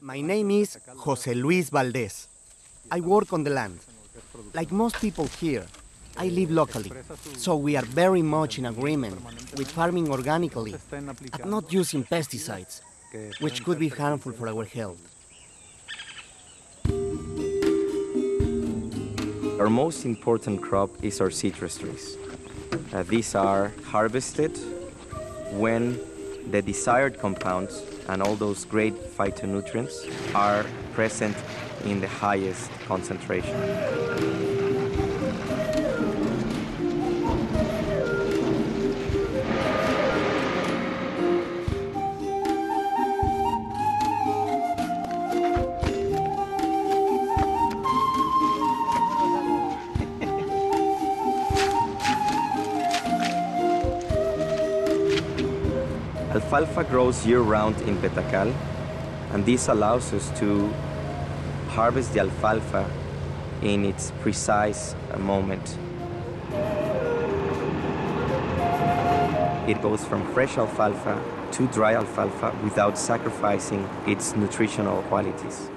My name is José Luis Valdez. I work on the land. Like most people here, I live locally, so we are very much in agreement with farming organically and not using pesticides, which could be harmful for our health. Our most important crop is our citrus trees. These are harvested when the desired compounds and all those great phytonutrients are present in the highest concentration. Alfalfa grows year-round in Petacal, and this allows us to harvest the alfalfa in its precise moment. It goes from fresh alfalfa to dry alfalfa without sacrificing its nutritional qualities.